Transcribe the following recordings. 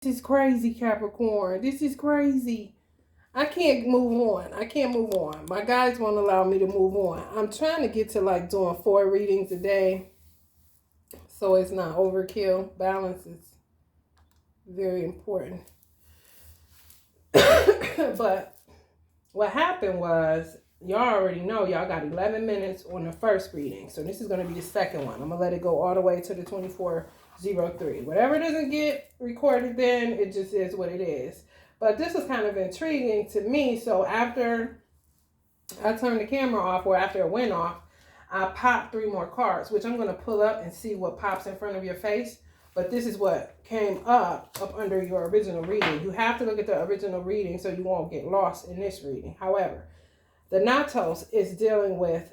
This is crazy, Capricorn. This is crazy. I can't move on. I can't move on. My guys won't allow me to move on. I'm trying to get to like doing 4 readings a day so it's not overkill. Balance is very important. But what happened was, y'all already know, y'all got 11 minutes on the first reading. So this is going to be the second one. I'm going to let it go all the way to the 2403. Whatever doesn't get recorded then, it just is what it is. But this is kind of intriguing to me. So after I turned the camera off, or after it went off, I popped 3 more cards, which I'm going to pull up and see what pops in front of your face. But this is what came up under your original reading. You have to look at the original reading so you won't get lost in this reading. However, the Natos is dealing with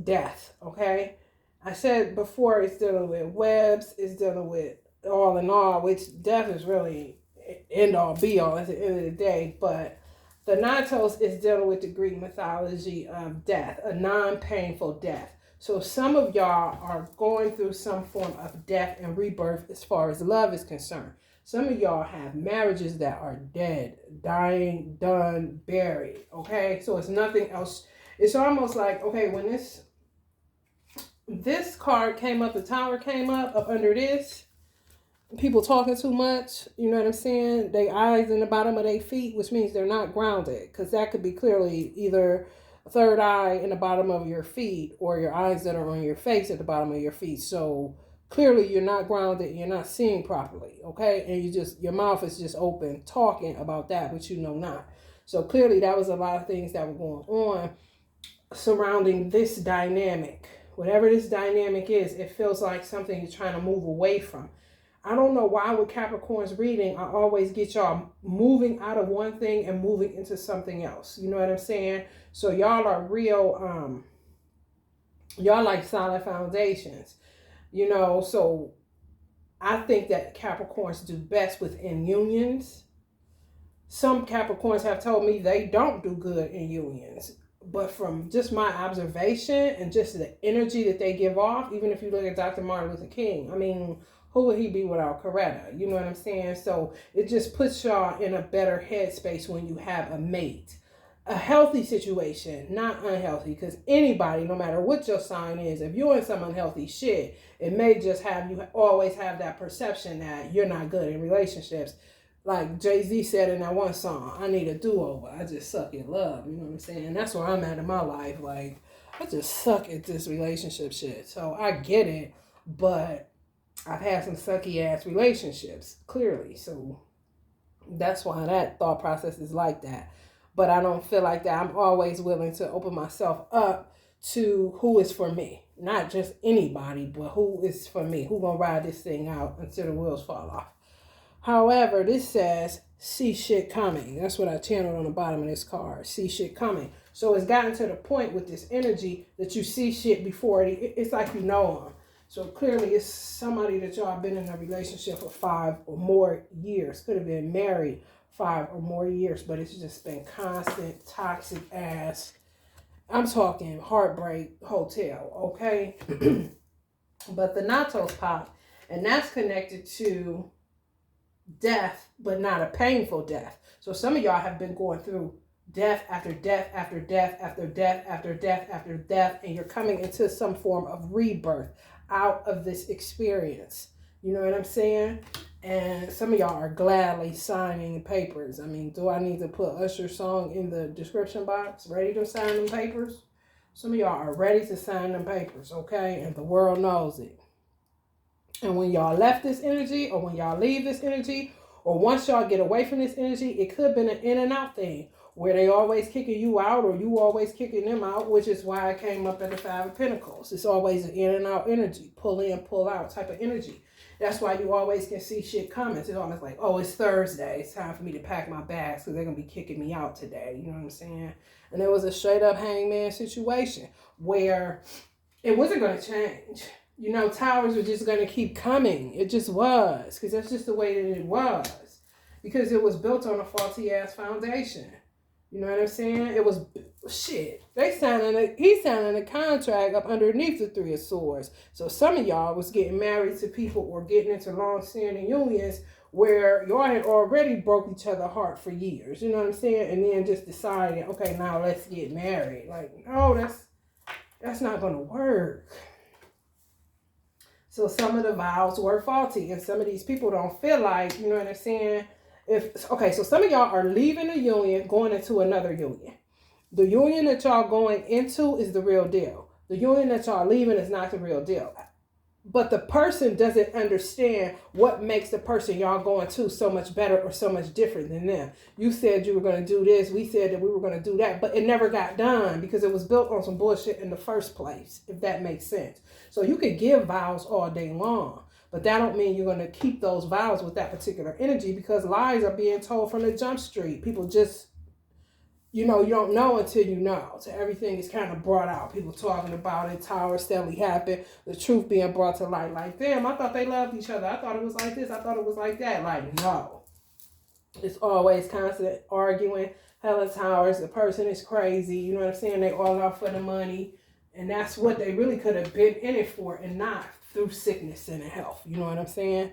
death, okay? I said before it's dealing with webs, it's dealing with all in all, which death is really end all be all at the end of the day. But the Natos is dealing with the Greek mythology of death, a non-painful death. So some of y'all are going through some form of death and rebirth as far as love is concerned. Some of y'all have marriages that are dead, dying, done, buried, okay? So it's nothing else. It's almost like, okay, when this card came up, the tower came up under this, people talking too much, you know what I'm saying? They eyes in the bottom of their feet, which means they're not grounded, because that could be clearly either third eye in the bottom of your feet or your eyes that are on your face at the bottom of your feet. So clearly you're not grounded, you're not seeing properly, okay? And your mouth is just open talking about that, but you know not. So clearly that was a lot of things that were going on surrounding this dynamic. Whatever this dynamic is, it feels like something you're trying to move away from. I don't know why with Capricorn's reading, I always get y'all moving out of one thing and moving into something else. You know what I'm saying? So y'all are real, y'all like solid foundations, you know. So I think that Capricorns do best within unions. Some Capricorns have told me they don't do good in unions. But from just my observation and just the energy that they give off, even if you look at Dr. Martin Luther King, I mean, who would he be without Coretta? You know what I'm saying? So it just puts y'all in a better headspace when you have a mate. A healthy situation, not unhealthy, because anybody, no matter what your sign is, if you're in some unhealthy shit, it may just have you always have that perception that you're not good in relationships. Like Jay-Z said in that one song, I need a do-over. I just suck at love. You know what I'm saying? And that's where I'm at in my life. Like, I just suck at this relationship shit. So I get it, but I've had some sucky ass relationships, clearly. So that's why that thought process is like that. But I don't feel like that. I'm always willing to open myself up to who is for me. Not just anybody, but who is for me. Who gonna ride this thing out until the wheels fall off. However, this says, see shit coming. That's what I channeled on the bottom of this card. See shit coming. So it's gotten to the point with this energy that you see shit before it's like you know them. So clearly it's somebody that y'all been in a relationship for 5 or more years. Could have been married 5 or more years, but it's just been constant, toxic ass. I'm talking heartbreak hotel, okay? But the Natos pop, and that's connected to death, but not a painful death. So some of y'all have been going through death after death after death after death after death after death, and you're coming into some form of rebirth out of this experience. You know what I'm saying? And some of y'all are gladly signing papers. I mean, do I need to put Usher's song in the description box? Ready to sign them papers? Some of y'all are ready to sign them papers, okay? And the world knows it. And when y'all left this energy, or when y'all leave this energy, or once y'all get away from this energy, it could have been an in and out thing where they always kicking you out or you always kicking them out, which is why I came up at the 5 of Pentacles. It's always an in and out energy, pull in, pull out type of energy. That's why you always can see shit coming. It's almost like, oh, it's Thursday. It's time for me to pack my bags because they're going to be kicking me out today. You know what I'm saying? And it was a straight up hangman situation where it wasn't going to change. You know, towers were just going to keep coming. It just was. Because that's just the way that it was. Because it was built on a faulty ass foundation. You know what I'm saying? It was shit. He's signing a contract up underneath the 3 of Swords. So some of y'all was getting married to people or getting into long-standing unions where y'all had already broke each other's heart for years, you know what I'm saying? And then just decided, okay, now let's get married. Like, no, that's not gonna work. So some of the vows were faulty, and some of these people don't feel like, you know what I'm saying? So some of y'all are leaving a union, going into another union. The union that y'all going into is the real deal. The union that y'all leaving is not the real deal. But the person doesn't understand what makes the person y'all going to so much better or so much different than them. You said you were going to do this. We said that we were going to do that. But it never got done because it was built on some bullshit in the first place, if that makes sense. So you could give vows all day long. But that don't mean you're going to keep those vows with that particular energy, because lies are being told from the jump street. People just, you don't know until you know. So everything is kind of brought out. People talking about it. Towers steadily happen. The truth being brought to light. Like, damn, I thought they loved each other. I thought it was like this. I thought it was like that. Like, no. It's always constant arguing. Hella Towers. The person is crazy. You know what I'm saying? They all out for the money. And that's what they really could have been in it for, and not through sickness and health. You know what I'm saying?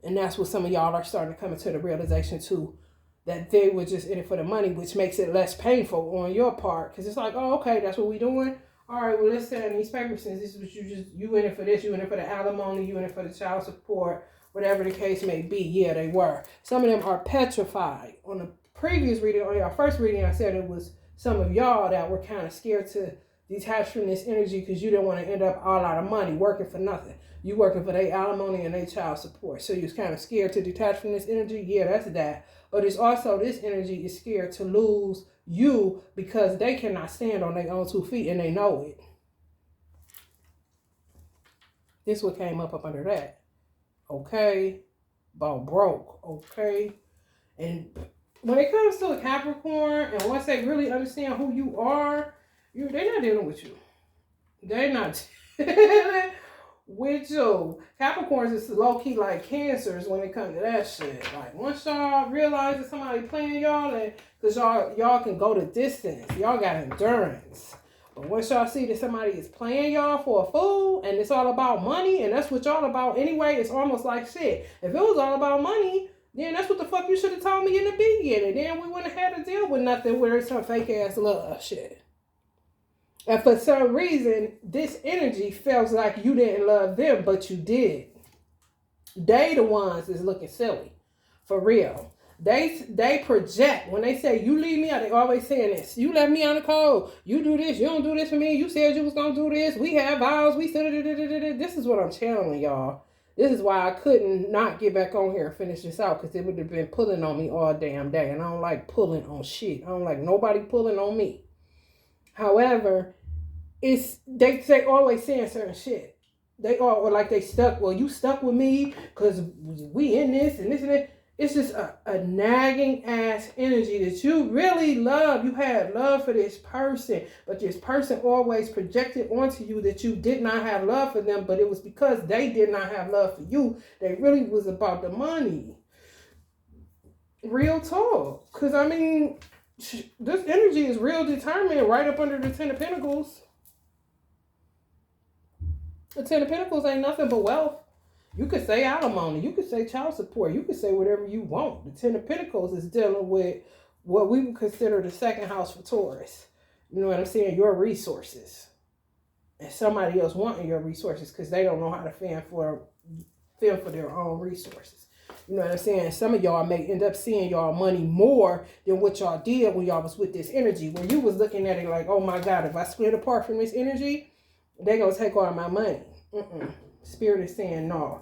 And that's what some of y'all are starting to come into the realization too, that they were just in it for the money, which makes it less painful on your part. Because it's like, oh, okay, that's what we doing. All right, well, let's send these papers since this is what you in it for this, you in it for the alimony, you in it for the child support, whatever the case may be. Yeah, they were. Some of them are petrified. On the previous reading, on your first reading, I said it was some of y'all that were kind of scared to detach from this energy because you didn't want to end up all out of money working for nothing. You working for their alimony and their child support. So you're kind of scared to detach from this energy. Yeah, that's that. But it's also this energy is scared to lose you because they cannot stand on their own 2 feet and they know it. This what came up under that. Okay. About broke. Okay. And when it comes to a Capricorn, and once they really understand who you are, they're not dealing with you. They're not dealing with you. Capricorns is low-key like Cancers when it comes to that shit. Like, once y'all realize that somebody playing y'all, because y'all can go the distance. Y'all got endurance. But once y'all see that somebody is playing y'all for a fool, and it's all about money, and that's what y'all about anyway, it's almost like shit. If it was all about money, then that's what the fuck you should have told me in the beginning. Then we wouldn't have had to deal with nothing where it's some fake-ass love shit. And for some reason, this energy feels like you didn't love them, but you did. They the ones is looking silly. For real. They project. When they say, you leave me out, they always saying this. You left me on the cold. You do this. You don't do this for me. You said you was going to do this. We have vows. We said it. This is what I'm channeling, y'all. This is why I couldn't not get back on here and finish this out, because it would have been pulling on me all damn day. And I don't like pulling on shit. I don't like nobody pulling on me. However, they always saying certain shit. They all like they stuck. Well, you stuck with me because we in this and this and that. It's just a nagging ass energy that you really love. You had love for this person, but this person always projected onto you that you did not have love for them, but it was because they did not have love for you. They really was about the money. Real talk. Because, I mean, this energy is real determined right up under the 10 of Pentacles. The 10 of Pentacles ain't nothing but wealth. You could say alimony. You could say child support. You could say whatever you want. The 10 of Pentacles is dealing with what we would consider the second house for Taurus. You know what I'm saying? Your resources. And somebody else wanting your resources because they don't know how to fend for their own resources. You know what I'm saying? Some of y'all may end up seeing y'all money more than what y'all did when y'all was with this energy. When you was looking at it like, oh my God, if I split apart from this energy, they're going to take all my money. Spirit is saying no.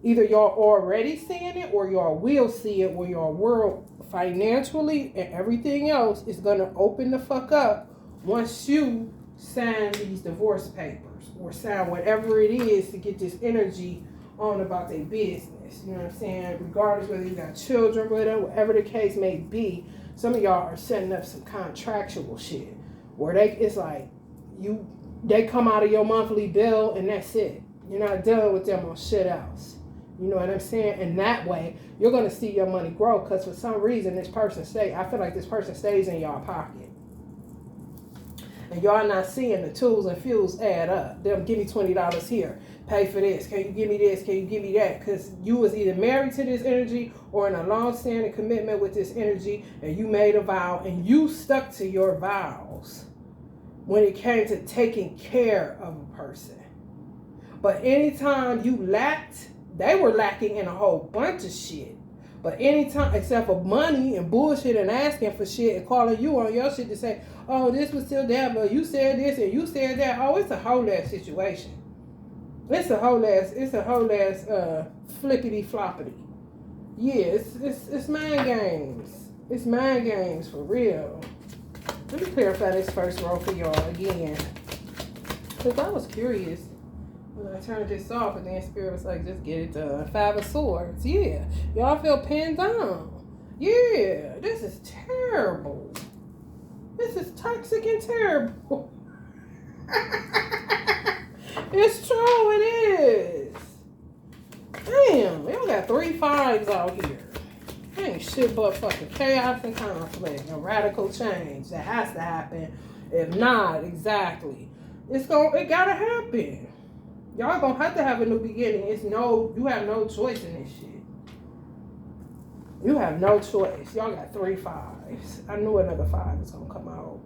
Either y'all already seeing it or y'all will see it, where your world financially and everything else is going to open the fuck up once you sign these divorce papers or sign whatever it is to get this energy on about their business. You know what I'm saying? Regardless whether you got children, whatever the case may be, some of y'all are setting up some contractual shit where it's like they come out of your monthly bill and that's it. You're not dealing with them on shit else. You know what I'm saying? And that way, you're going to see your money grow because for some reason, I feel like this person stays in y'all pocket. And y'all not seeing the tools and fuels add up. They'll give me $20 here. pay for this? Can you give me this? Can you give me that? Because you was either married to this energy or in a long-standing commitment with this energy, and you made a vow and you stuck to your vows when it came to taking care of a person. But anytime you lacked, they were lacking in a whole bunch of shit. But anytime, except for money and bullshit and asking for shit and calling you on your shit to say, oh, this was still there, but you said this and you said that. Oh, it's a whole ass situation. It's a whole ass flippity floppity. Yeah, it's mind games. It's mind games for real. Let me clarify this first row for y'all again. Because I was curious when I turned this off, and then Spirit was like, just get it done. 5 of Swords. Yeah. Y'all feel pinned down. Yeah. This is terrible. This is toxic and terrible. It's true, it is. Damn, y'all got 3 5s out here. Ain't shit but fucking chaos and conflict and radical change that has to happen. If not, exactly. It gotta happen. Y'all gonna have to have a new beginning. You have no choice in this shit. You have no choice. Y'all got 3 5s. I knew another 5 was gonna come out.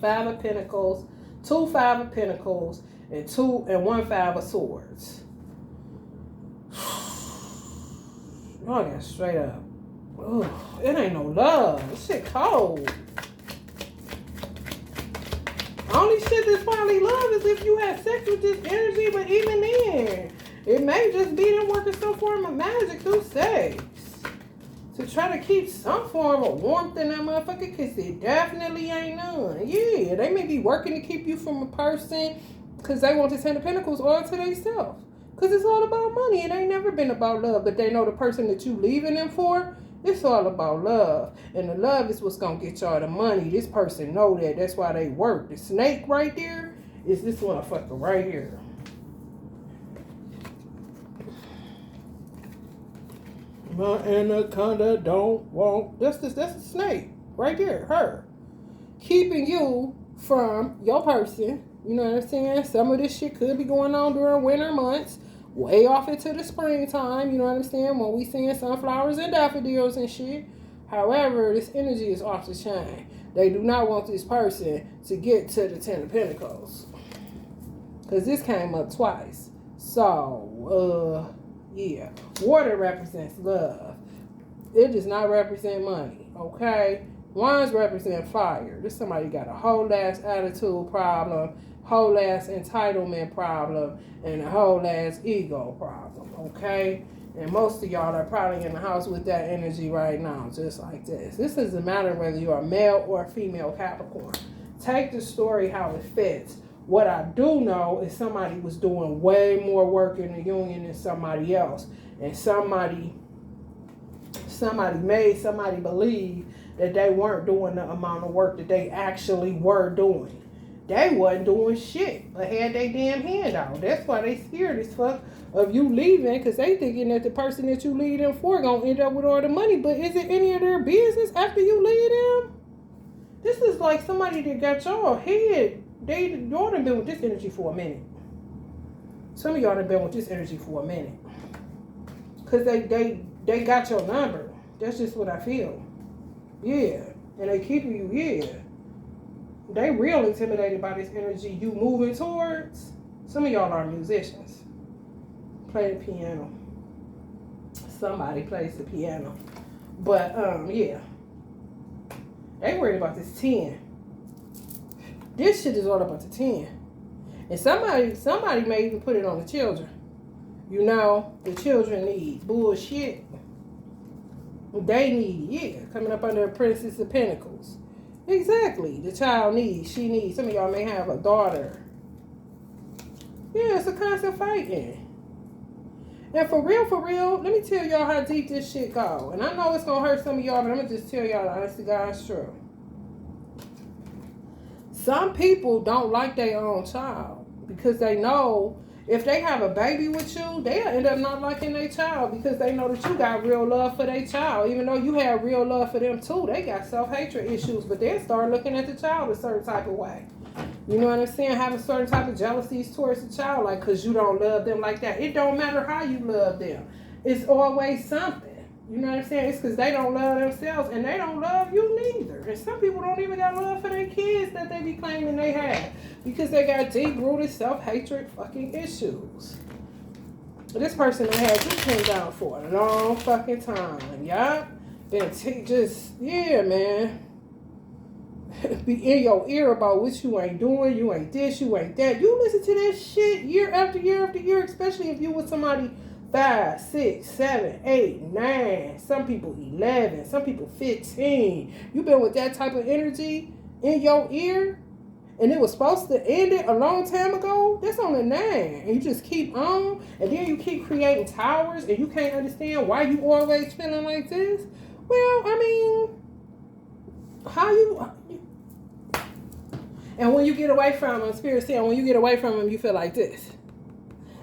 5 of Pentacles, 2 5 of Pentacles, and 1 5 of Swords. Y'all got straight up. Ugh, it ain't no love. This shit cold. Only shit that's probably love is if you have sex with this energy, but even then, it may just be them working some form of magic through sex. To try to keep some form of warmth in that motherfucker, because it definitely ain't none. Yeah, they may be working to keep you from a person because they want to send the Pentacles all to themselves. Because it's all about money. It ain't never been about love. But they know the person that you leaving them for, it's all about love. And the love is what's going to get y'all the money. This person know that. That's why they work. The snake right there is this motherfucker right here. My anaconda don't want. That's the snake right there. Her. Keeping you from your person. You know what I'm saying? Some of this shit could be going on during winter months. Way off into the springtime. You know what I'm saying? When we seeing sunflowers and daffodils and shit. However, this energy is off the chain. They do not want this person to get to the 10 of Pentacles. Because this came up twice. So, yeah. Water represents love. It does not represent money. Okay? Wands represent fire. This somebody got a whole ass attitude problem, whole ass entitlement problem, and a whole ass ego problem. Okay? And most of y'all are probably in the house with that energy right now, just like this. This doesn't matter whether you're a male or a female Capricorn. Take the story how it fits. What I do know is somebody was doing way more work in the union than somebody else. And somebody made somebody believe that they weren't doing the amount of work that they actually were doing. They wasn't doing shit, but had they damn hand out. That's why they scared as fuck of you leaving, because they thinking that the person that you leave them for gonna end up with all the money. But is it any of their business after you leave them? This is like somebody that got y'all head. Y'all done been with this energy for a minute. Some of y'all done been with this energy for a minute. Because they got your number. That's just what I feel. Yeah. And they keeping you here. They real intimidated by this energy you moving towards. Some of y'all are musicians. Play the piano. Somebody plays the piano. But, yeah. They worried about this 10. This shit is all about the 10. And somebody may even put it on the children. You know, the children need bullshit. They need, yeah, coming up under the Princess of Pentacles. Exactly. The child needs, she needs. Some of y'all may have a daughter. Yeah, it's a constant fighting. And for real, let me tell y'all how deep this shit go. And I know it's going to hurt some of y'all, but I'm going to just tell y'all the honest to God's truth. Some people don't like their own child because they know If they have a baby with you, they'll end up not liking their child because they know that you got real love for their child. Even though you have real love for them too, they got self-hatred issues, but they'll start looking at the child a certain type of way. You know what I'm saying? Having certain type of jealousies towards the child, like because you don't love them like that. It don't matter how you love them. It's always something. You know what I'm saying? It's because they don't love themselves and they don't love you neither. And some people don't even got love for their kids that they be claiming they have because they got deep-rooted self-hatred fucking issues. This person that had you pinned down for a long fucking time. Yup. Yeah, man. Be in your ear about what you ain't doing, you ain't this, you ain't that. You listen to that shit year after year after year, especially if you with somebody 5, 6, 7, 8, 9, some people 11, some people 15. You been with that type of energy in your ear, and it was supposed to end it a long time ago. That's on the 9, and you just keep on, and then you keep creating towers, and you can't understand why you always feeling like this. Well, I mean, how you. And when you get away from them, Spirit saying, when you get away from them, you feel like this.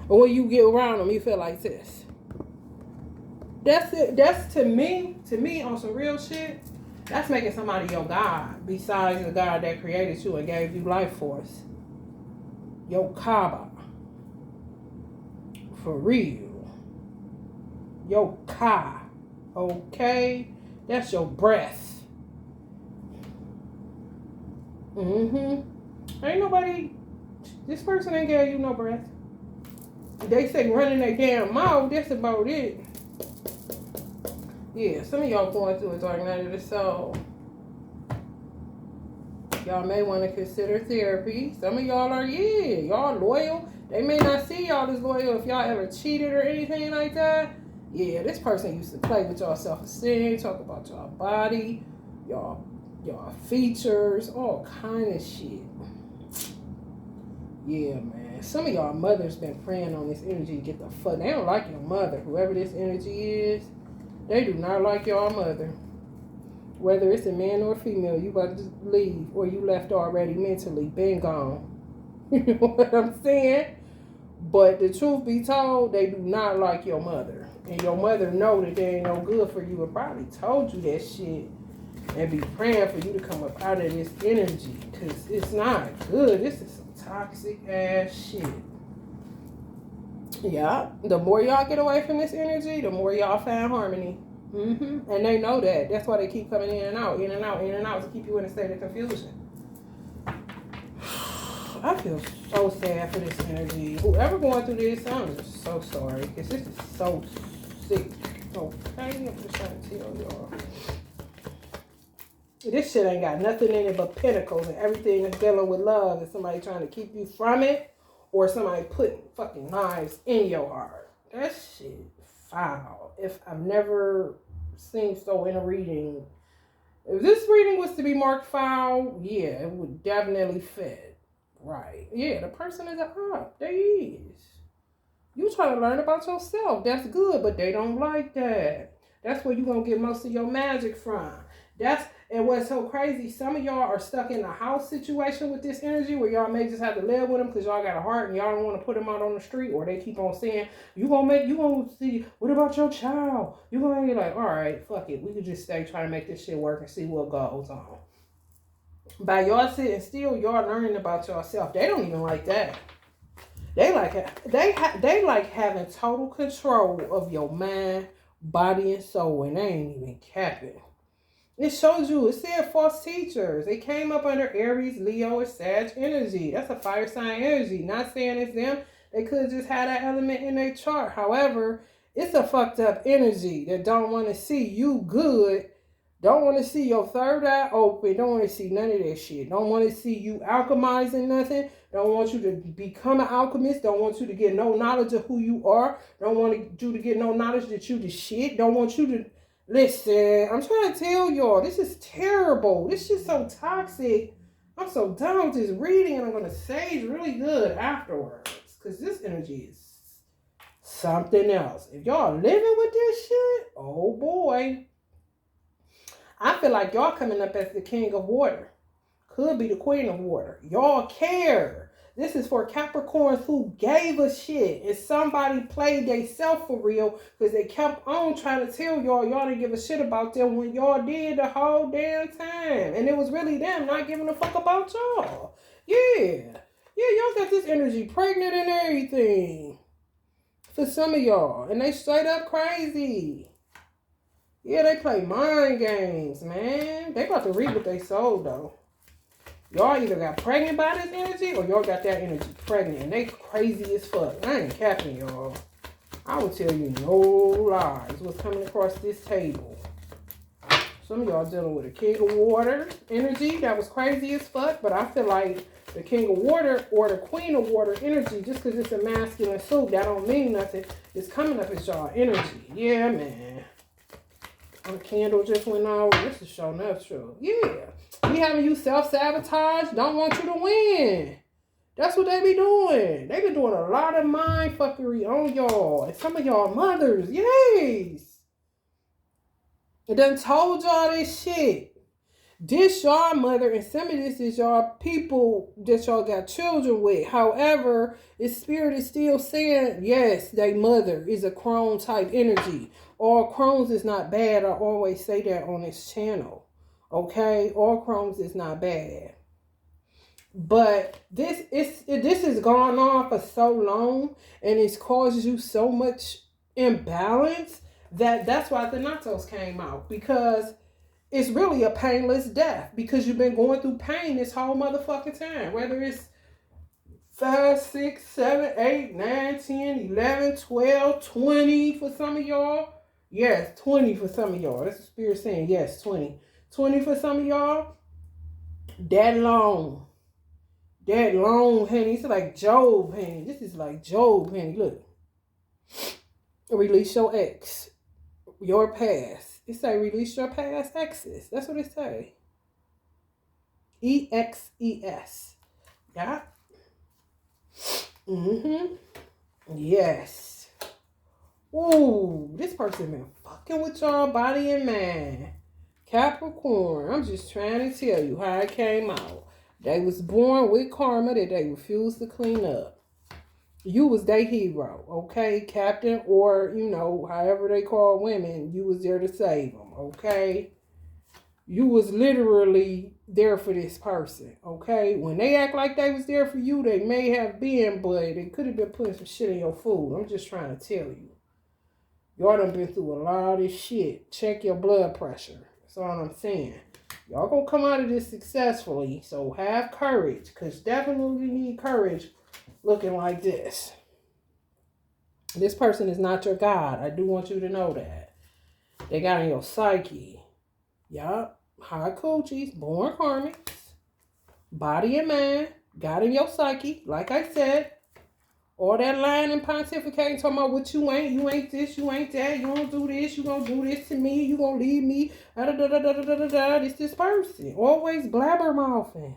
But when you get around them, you feel like this. That's it. That's to me, on some real shit, that's making somebody your God, besides the God that created you and gave you life force. Your Kaaba. For real. Your Ka. Okay? That's your breath. Ain't nobody, this person ain't gave you no breath. They say running their damn mouth, that's about it. Yeah, some of y'all going through a dark night of the soul. Y'all may want to consider therapy. Some of y'all are, y'all loyal. They may not see y'all as loyal if y'all ever cheated or anything like that. Yeah, this person used to play with y'all self-esteem, talk about y'all body, y'all features, all kind of shit. Yeah, man. Some of y'all mothers been praying on this energy to get the fuck. They don't like your mother. Whoever this energy is, they do not like your mother. Whether it's a man or a female, you about to leave or you left already mentally, been gone. You know what I'm saying? But the truth be told, they do not like your mother. And your mother know that they ain't no good for you and probably told you that shit. And be praying for you to come up out of this energy. Because it's not good. This is some toxic ass shit. Yeah. The more y'all get away from this energy, the more y'all find harmony. And they know that. That's why they keep coming in and out, in and out, in and out, to keep you in a state of confusion. I feel so sad for this energy. Whoever going through this, I'm just so sorry. Because this is so sick. Okay? I'm just trying to tell y'all. This shit ain't got nothing in it but pentacles, and everything is dealing with love and somebody trying to keep you from it, or somebody putting fucking knives in your heart. That shit foul. If I've never seen so in a reading. If this reading was to be marked foul, yeah, it would definitely fit. Right. Yeah, the person is up. They is. You trying to learn about yourself. That's good, but they don't like that. That's where you're going to get most of your magic from. And what's so crazy, some of y'all are stuck in a house situation with this energy where y'all may just have to live with them because y'all got a heart and y'all don't want to put them out on the street, or they keep on saying, you going to see, what about your child? You going to be like, all right, fuck it. We could just stay trying to make this shit work and see what goes on. By y'all sitting still, y'all learning about yourself. They don't even like that. They like having total control of your mind, body, and soul, and they ain't even capping. It shows you, it said false teachers. They came up under Aries, Leo, or Sag energy. That's a fire sign energy. Not saying it's them. They could just have that element in their chart. However, it's a fucked up energy that don't want to see you good. Don't want to see your third eye open. Don't want to see none of that shit. Don't want to see you alchemizing nothing. Don't want you to become an alchemist. Don't want you to get no knowledge of who you are. Don't want you to get no knowledge that you the shit. Don't want you to... Listen, I'm trying to tell y'all, this is terrible. This shit's so toxic. I'm so done with this reading, and I'm going to sage really good afterwards. Because this energy is something else. If y'all living with this shit, oh boy. I feel like y'all coming up as the king of water. Could be the queen of water. Y'all care. This is for Capricorns who gave a shit. And somebody played they self for real because they kept on trying to tell y'all didn't give a shit about them when y'all did the whole damn time. And it was really them not giving a fuck about y'all. Yeah. Yeah, y'all got this energy pregnant and everything. For some of y'all. And they straight up crazy. Yeah, they play mind games, man. They about to reap what they sold, though. Y'all either got pregnant by this energy or y'all got that energy pregnant. And they crazy as fuck. I ain't capping y'all. I will tell you no lies what's coming across this table. Some of y'all dealing with a King of Water energy that was crazy as fuck. But I feel like the King of Water or the Queen of Water energy, just because it's a masculine suit, that don't mean nothing. It's coming up as y'all energy. Yeah, man. A candle just went out. This is showing up true. Yeah. Be having you self-sabotage. Don't want you to win. That's what they be doing. They been doing a lot of mind fuckery on y'all. And some of y'all mothers. Yes. It done told y'all this shit. This y'all mother, and some of this is y'all people that y'all got children with. However, the spirit is still saying, yes, they mother is a crone type energy. All crones is not bad. I always say that on this channel. Okay? All crones is not bad. But this has gone on for so long, and it's caused you so much imbalance that's why the Thanatos came out. Because it's really a painless death because you've been going through pain this whole motherfucking time. Whether it's 5, 6, 7, 8, 9, 10, 11, 12, 20 for some of y'all. Yes, 20 for some of y'all. That's the spirit saying yes, 20. 20 for some of y'all. That long. That long, honey. It's like Job, honey. This is like Job, honey. Look. Release your ex. Your past. It say release your past exes. That's what it say. EXES. Yeah. Yes. Ooh, this person been fucking with y'all body and mind. Capricorn. I'm just trying to tell you how it came out. They was born with karma that they refused to clean up. You was their hero, okay? Captain, or, however they call women, you was there to save them, okay? You was literally there for this person, okay? When they act like they was there for you, they may have been, but they could have been putting some shit in your food. I'm just trying to tell you. Y'all done been through a lot of shit. Check your blood pressure. That's all I'm saying. Y'all gonna come out of this successfully, so have courage, because definitely need courage. Looking like this. This person is not your God. I do want you to know that. They got in your psyche. Yup. High coochies. Born karmics. Body and mind. Got in your psyche. Like I said. All that lying and pontificating. Talking about what you ain't. You ain't this. You ain't that. You don't do this. You gonna do this to me. You gonna leave me. It's this person. Always blabbermouthing.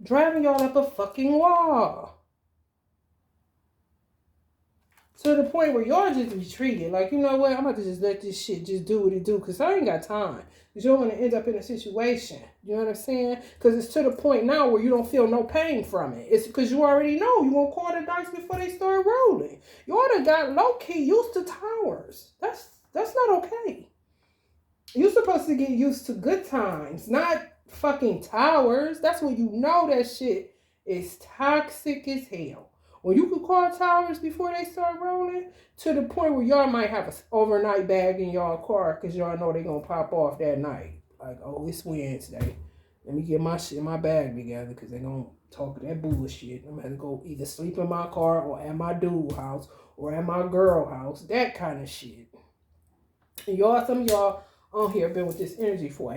Driving y'all up a fucking wall. To the point where y'all just retreated. Like, you know what? I'm about to just let this shit just do what it do. Because I ain't got time. Because you don't want to end up in a situation. You know what I'm saying? Because it's to the point now where you don't feel no pain from it. It's because you already know. You won't call the dice before they start rolling. You ought to got low-key used to towers. That's not okay. You're supposed to get used to good times. Not fucking towers. That's when you know that shit is toxic as hell. When you can call towers before they start rolling, to the point where y'all might have an overnight bag in y'all car because y'all know they're going to pop off that night. Like, oh, it's Wednesday. Let me get my shit, my bag together because they're going to talk that bullshit. I'm going to have to go either sleep in my car or at my dude house or at my girl house. That kind of shit. And y'all, some of y'all on here been with this energy for a